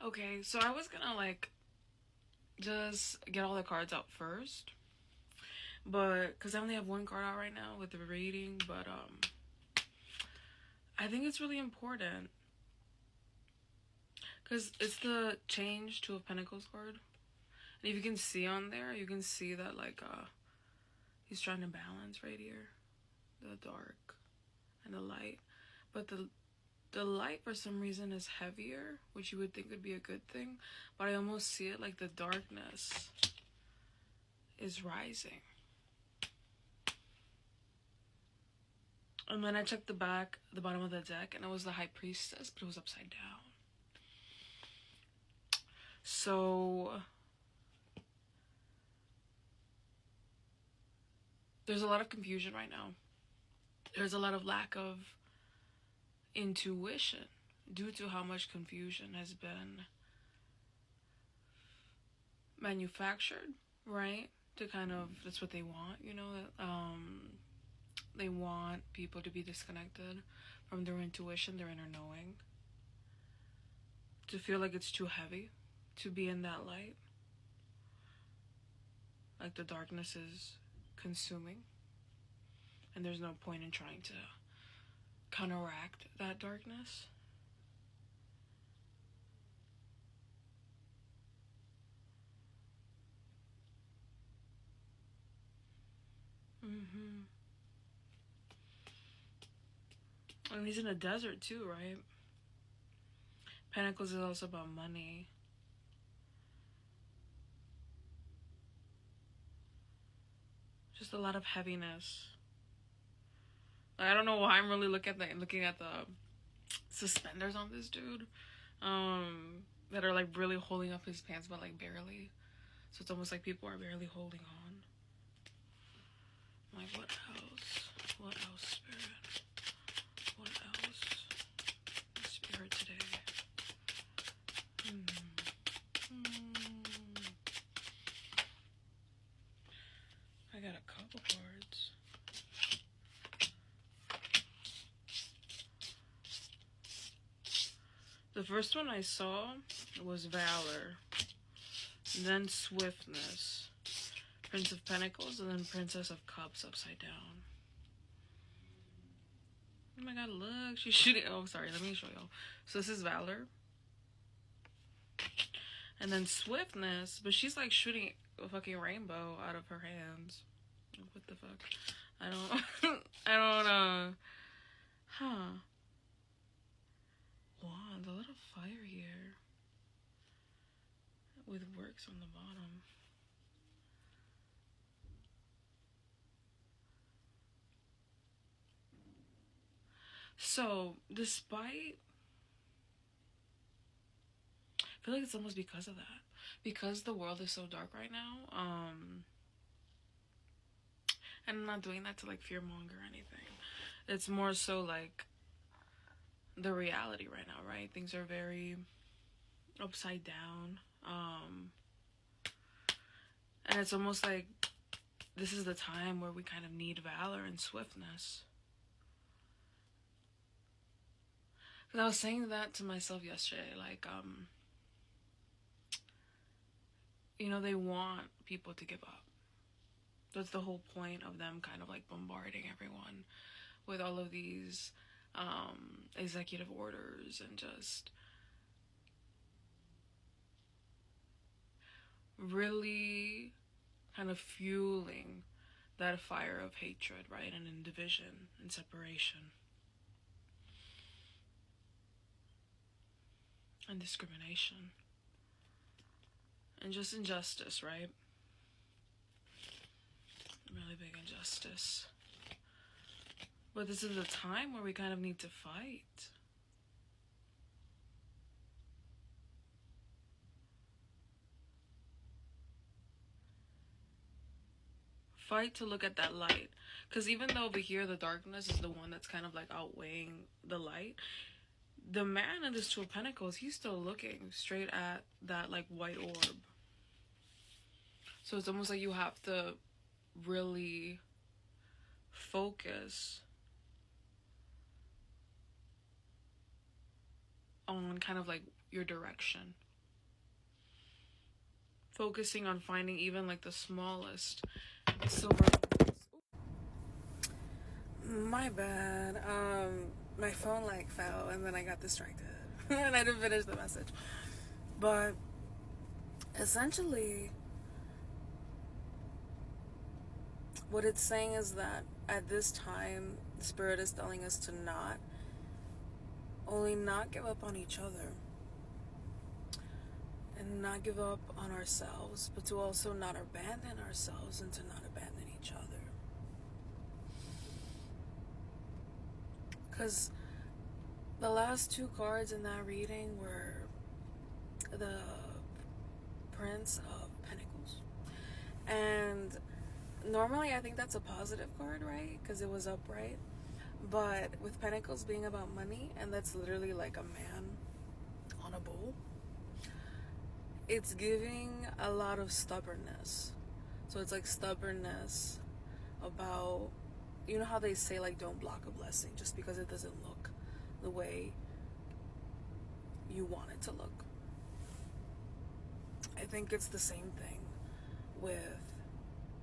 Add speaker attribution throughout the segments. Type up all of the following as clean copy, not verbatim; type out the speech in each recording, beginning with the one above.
Speaker 1: Okay, so I was gonna like just get all the cards out first, but because I only have one card out right now with the reading, but I think it's really important because it's the Change Two of Pentacles card, and if you can see on there, you can see that like he's trying to balance right here, the dark and the light, but the light for some reason is heavier, which you would think would be a good thing, but I almost see it like the darkness is rising. And then I checked the bottom of the deck, and it was the High Priestess, but it was upside down. So there's a lot of confusion right now. There's a lot of lack of intuition due to how much confusion has been manufactured, right? To kind of, that's what they want, you know. They want people to be disconnected from their intuition, their inner knowing, to feel like it's too heavy to be in that light, like the darkness is consuming, and there's no point in trying to counteract that darkness. Mm-hmm. And he's in a desert too, right? Pentacles is also about money. Just a lot of heaviness. Like, I don't know why I'm really looking at the suspenders on this dude, that are like really holding up his pants, but like barely. So it's almost like people are barely holding on. Like, what else? What else, Spirit? What else? Spirit today. I got a couple cards. The first one I saw was Valor, then Swiftness, Prince of Pentacles, and then Princess of Cups upside down. Oh my god, look, she's shooting. Oh, sorry, let me show y'all. So this is Valor. And then Swiftness, but she's like shooting a fucking rainbow out of her hands. What the fuck? I don't, I don't, huh. Wands, a lot of fire here. With works on the bottom. So, despite, I feel like it's almost because of that. Because the world is so dark right now, and I'm not doing that to like fearmonger or anything. It's more so like the reality right now, right? Things are very upside down. And it's almost like this is the time where we kind of need valor and swiftness. Because I was saying that to myself yesterday, like, you know, they want people to give up. That's the whole point of them kind of like bombarding everyone with all of these executive orders and just really kind of fueling that fire of hatred, right? And in division and separation and discrimination and just injustice, right? Really big injustice. But this is a time where we kind of need to fight. Fight to look at that light. Because even though over here the darkness is the one that's kind of like outweighing the light, the man in this Two of Pentacles, he's still looking straight at that like white orb. So it's almost like you have to really focus on kind of like your direction, focusing on finding even like the smallest silver. My bad. My phone like fell and then I got distracted and I didn't finish the message. But essentially, what it's saying is that at this time, the Spirit is telling us to not only not give up on each other and not give up on ourselves, but to also not abandon ourselves and to not abandon each other. Because the last two cards in that reading were the Prince of Pentacles. And normally I think that's a positive card, right? Because it was upright. But with Pentacles being about money, and that's literally like a man on a bull, it's giving a lot of stubbornness. So it's like stubbornness about, you know how they say like don't block a blessing just because it doesn't look the way you want it to look. I think it's the same thing with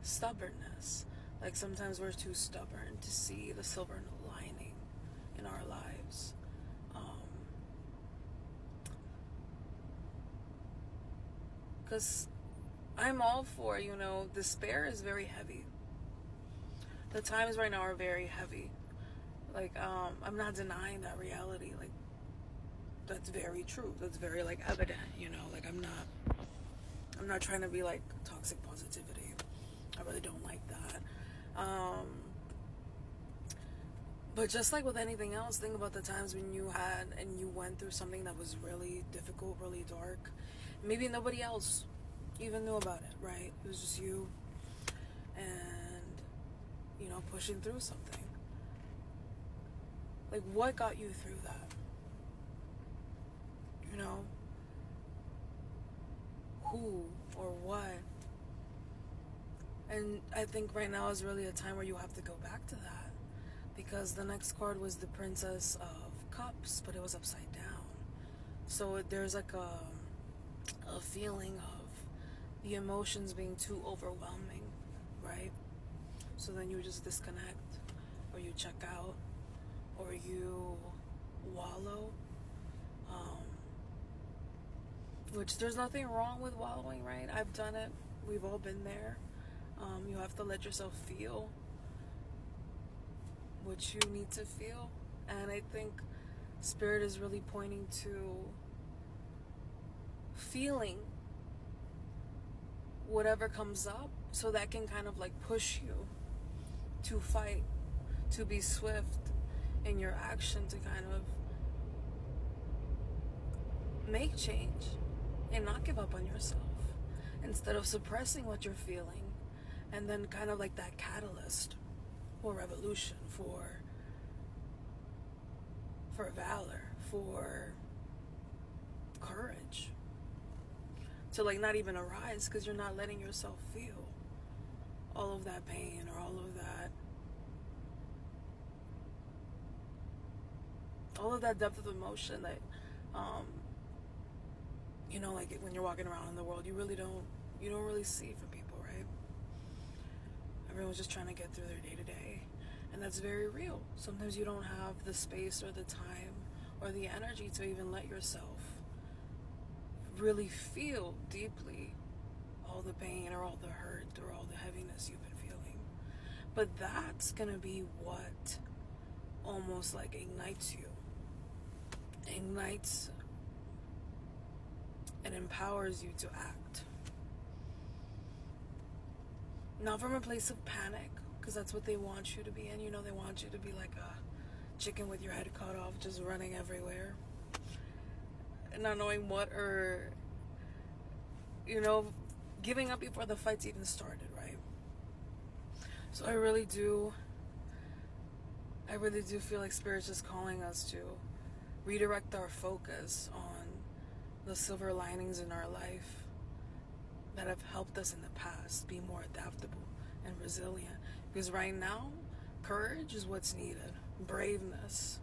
Speaker 1: stubbornness. Like sometimes we're too stubborn to see the silver lining in our lives. Because I'm all for, despair is very heavy. The times right now are very heavy. Like, I'm not denying that reality. Like, that's very true. That's very, like, evident, Like, I'm not trying to be, like, toxic positivity. I really don't like that. But just like with anything else, think about the times when you had and you went through something that was really difficult, really dark. Maybe nobody else even knew about it, right? It was just you and, pushing through something. Like, what got you through that? Who or what? And I think right now is really a time where you have to go back to that. Because the next card was the Princess of Cups, but it was upside down. So there's like a feeling of the emotions being too overwhelming, right? So then you just disconnect, or you check out, or you wallow. Which there's nothing wrong with wallowing, right? I've done it. We've all been there. You have to let yourself feel what you need to feel. And I think Spirit is really pointing to feeling whatever comes up, so that can kind of like push you to fight, to be swift in your action, to kind of make change and not give up on yourself, instead of suppressing what you're feeling, and then kind of like that catalyst for revolution, for valor, for courage, to like not even arise, because you're not letting yourself feel all of that pain or all of that depth of emotion that like when you're walking around in the world, you don't really see from people, right? Everyone's just trying to get through their day-to-day, and that's very real. Sometimes you don't have the space or the time or the energy to even let yourself really feel deeply all the pain or all the hurt or all the heaviness you've been feeling. But that's gonna be what almost like ignites and empowers you to act. Not from a place of panic, because that's what they want you to be in. They want you to be like a chicken with your head cut off, just running everywhere, and not knowing what, or giving up before the fight's even started, right? So I really do feel like Spirit's just calling us to redirect our focus on the silver linings in our life that have helped us in the past be more adaptable and resilient. Because right now, courage is what's needed. Braveness.